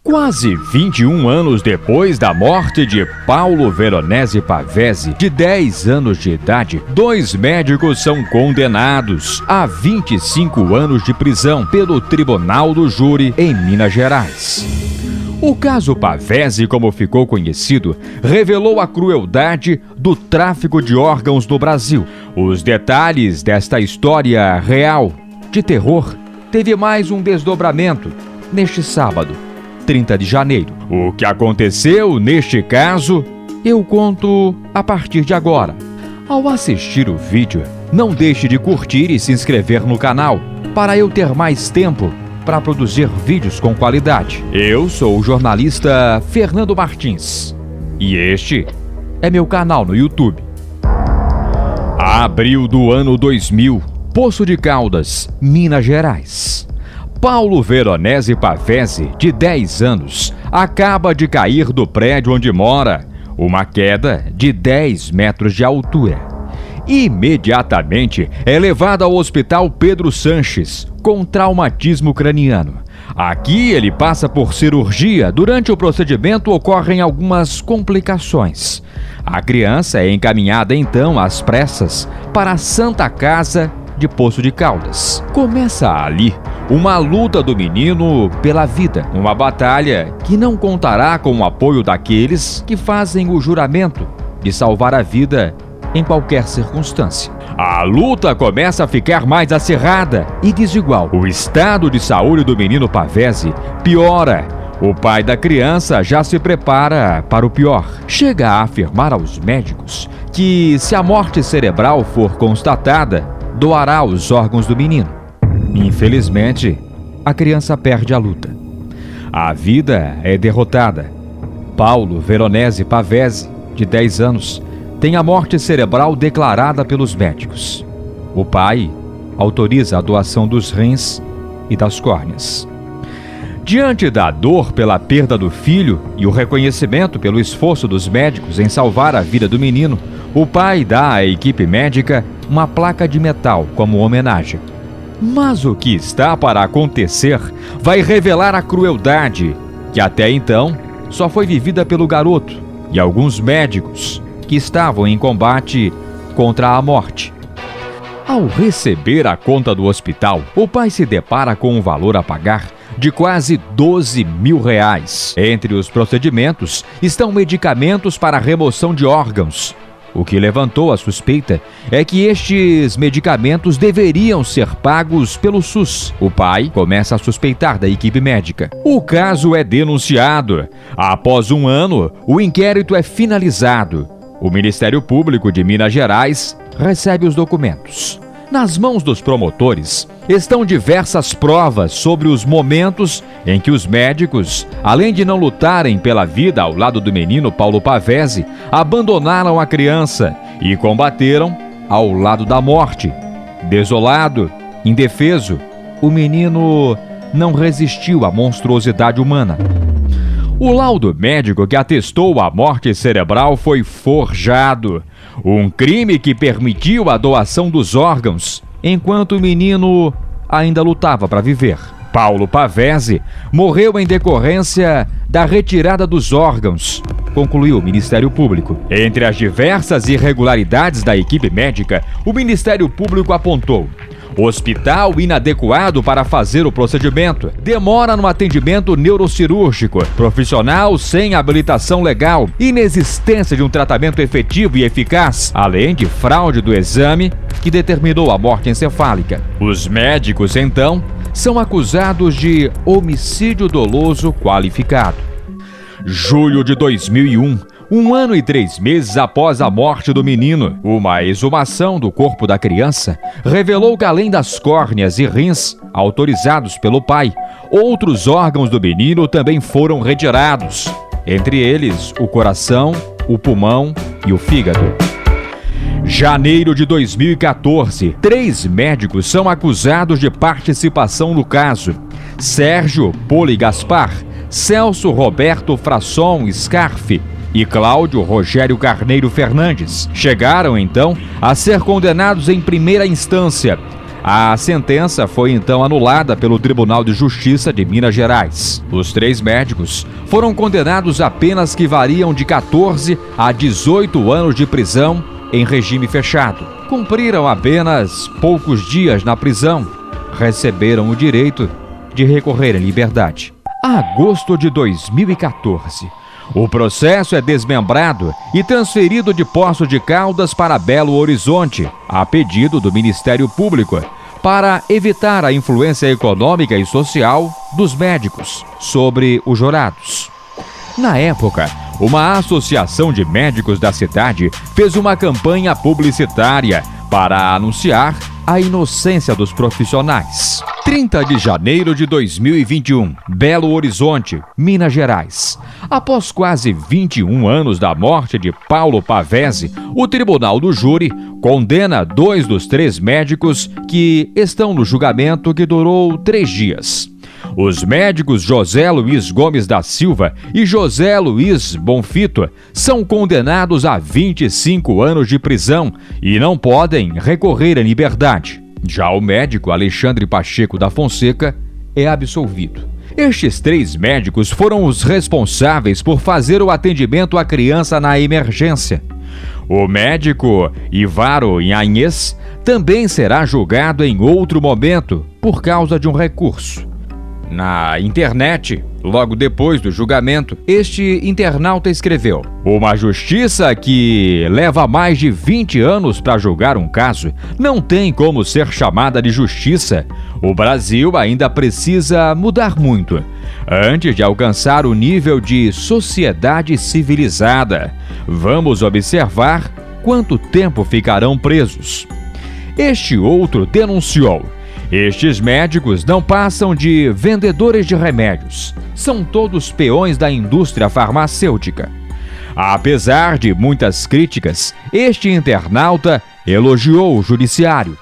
Quase 21 anos depois da morte de Paulo Veronese Pavese, de 10 anos de idade, 2 médicos são condenados a 25 anos de prisão pelo Tribunal do Júri em Minas Gerais. O caso Pavese, como ficou conhecido, revelou a crueldade do tráfico de órgãos no Brasil. Os detalhes desta história real de terror teve mais um desdobramento neste sábado, 30 de janeiro. O que aconteceu neste caso, eu conto a partir de agora. Ao assistir o vídeo, não deixe de curtir e se inscrever no canal, para eu ter mais tempo para produzir vídeos com qualidade. Eu sou o jornalista Fernando Martins e este é meu canal no YouTube. Abril do ano 2000, Poço de Caldas, Minas Gerais. Paulo Veronese Pavese, de 10 anos, acaba de cair do prédio onde mora, uma queda de 10 metros de altura. Imediatamente é levado ao Hospital Pedro Sanches, com traumatismo craniano. Aqui ele passa por cirurgia. Durante o procedimento ocorrem algumas complicações. A criança é encaminhada então às pressas para a Santa Casa de Poço de Caldas. Começa ali uma luta do menino pela vida, uma batalha que não contará com o apoio daqueles que fazem o juramento de salvar a vida em qualquer circunstância. A luta começa a ficar mais acirrada e desigual. O estado de saúde do menino Pavese piora. O pai da criança já se prepara para o pior. Chega a afirmar aos médicos que, se a morte cerebral for constatada, doará os órgãos do menino. Infelizmente, a criança perde a luta. A vida é derrotada. Paulo Veronese Pavese, de 10 anos, tem a morte cerebral declarada pelos médicos. O pai autoriza a doação dos rins e das córneas. Diante da dor pela perda do filho e o reconhecimento pelo esforço dos médicos em salvar a vida do menino, o pai dá à equipe médica uma placa de metal como homenagem. Mas o que está para acontecer vai revelar a crueldade que até então só foi vivida pelo garoto e alguns médicos que estavam em combate contra a morte. Ao receber a conta do hospital, o pai se depara com um valor a pagar de quase R$12 mil. Entre os procedimentos estão medicamentos para remoção de órgãos. O que levantou a suspeita é que estes medicamentos deveriam ser pagos pelo SUS. O pai começa a suspeitar da equipe médica. O caso é denunciado. Após um ano, o inquérito é finalizado. O Ministério Público de Minas Gerais recebe os documentos. Nas mãos dos promotores estão diversas provas sobre os momentos em que os médicos, além de não lutarem pela vida ao lado do menino Paulo Pavese, abandonaram a criança e combateram ao lado da morte. Desolado, indefeso, o menino não resistiu à monstruosidade humana. O laudo médico que atestou a morte cerebral foi forjado. Um crime que permitiu a doação dos órgãos, enquanto o menino ainda lutava para viver. Paulo Pavese morreu em decorrência da retirada dos órgãos, concluiu o Ministério Público. Entre as diversas irregularidades da equipe médica, o Ministério Público apontou: hospital inadequado para fazer o procedimento, demora no atendimento neurocirúrgico, profissional sem habilitação legal, inexistência de um tratamento efetivo e eficaz, além de fraude do exame que determinou a morte encefálica. Os médicos, então, são acusados de homicídio doloso qualificado. Julho de 2001. 1 ano e 3 meses após a morte do menino, uma exumação do corpo da criança revelou que, além das córneas e rins autorizados pelo pai, outros órgãos do menino também foram retirados, entre eles o coração, o pulmão e o fígado. Janeiro de 2014, 3 médicos são acusados de participação no caso: Sérgio Poli Gaspar, Celso Roberto Frasson Scarfe e Cláudio Rogério Carneiro Fernandes. Chegaram, então, a ser condenados em primeira instância. A sentença foi então anulada pelo Tribunal de Justiça de Minas Gerais. Os 3 médicos foram condenados a penas que variam de 14 a 18 anos de prisão em regime fechado. Cumpriram apenas poucos dias na prisão. Receberam o direito de recorrer em liberdade. Agosto de 2014. O processo é desmembrado e transferido de Poços de Caldas para Belo Horizonte, a pedido do Ministério Público, para evitar a influência econômica e social dos médicos sobre os jurados. Na época, uma associação de médicos da cidade fez uma campanha publicitária para anunciar a inocência dos profissionais. 30 de janeiro de 2021, Belo Horizonte, Minas Gerais. Após quase 21 anos da morte de Paulo Pavese, o Tribunal do Júri condena 2 dos 3 médicos que estão no julgamento que durou 3 dias. Os médicos José Luiz Gomes da Silva e José Luiz Bonfito são condenados a 25 anos de prisão e não podem recorrer em liberdade. Já o médico Alexandre Pacheco da Fonseca é absolvido. Estes 3 médicos foram os responsáveis por fazer o atendimento à criança na emergência. O médico Ivaro Inhanhes também será julgado em outro momento por causa de um recurso. Na internet, logo depois do julgamento, este internauta escreveu: "Uma justiça que leva mais de 20 anos para julgar um caso não tem como ser chamada de justiça. O Brasil ainda precisa mudar muito antes de alcançar o nível de sociedade civilizada. Vamos observar quanto tempo ficarão presos." Este outro denunciou: "Estes médicos não passam de vendedores de remédios. São todos peões da indústria farmacêutica." Apesar de muitas críticas, este internauta elogiou o judiciário.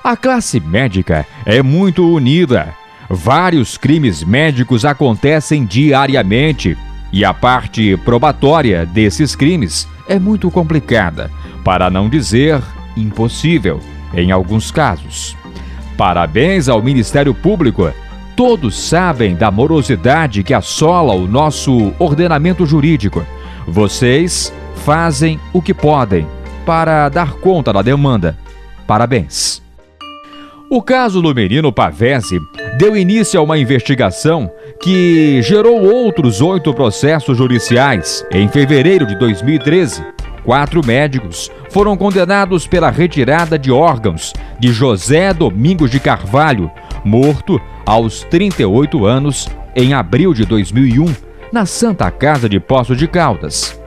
A classe médica é muito unida. Vários crimes médicos acontecem diariamente e a parte probatória desses crimes é muito complicada, para não dizer impossível, em alguns casos. Parabéns ao Ministério Público. Todos sabem da morosidade que assola o nosso ordenamento jurídico. Vocês fazem o que podem para dar conta da demanda. Parabéns. O caso do menino Pavese deu início a uma investigação que gerou outros 8 processos judiciais. Em fevereiro de 2013, 4 médicos foram condenados pela retirada de órgãos de José Domingos de Carvalho, morto aos 38 anos em abril de 2001, na Santa Casa de Poços de Caldas.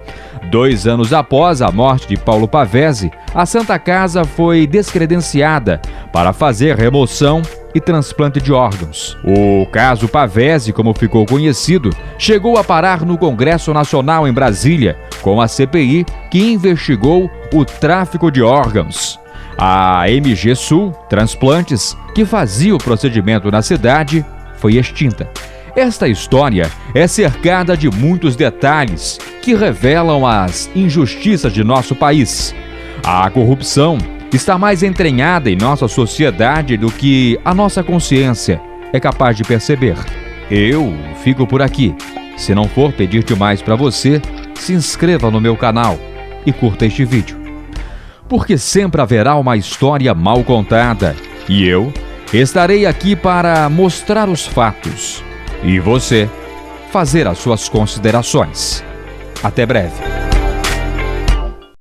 2 anos após a morte de Paulo Pavese, a Santa Casa foi descredenciada para fazer remoção e transplante de órgãos. O caso Pavese, como ficou conhecido, chegou a parar no Congresso Nacional em Brasília, com a CPI que investigou o tráfico de órgãos. A MG Sul Transplantes, que fazia o procedimento na cidade, foi extinta. Esta história é cercada de muitos detalhes que revelam as injustiças de nosso país. A corrupção está mais entranhada em nossa sociedade do que a nossa consciência é capaz de perceber. Eu fico por aqui. Se não for pedir demais para você, se inscreva no meu canal e curta este vídeo. Porque sempre haverá uma história mal contada e eu estarei aqui para mostrar os fatos e você fazer as suas considerações. Até breve.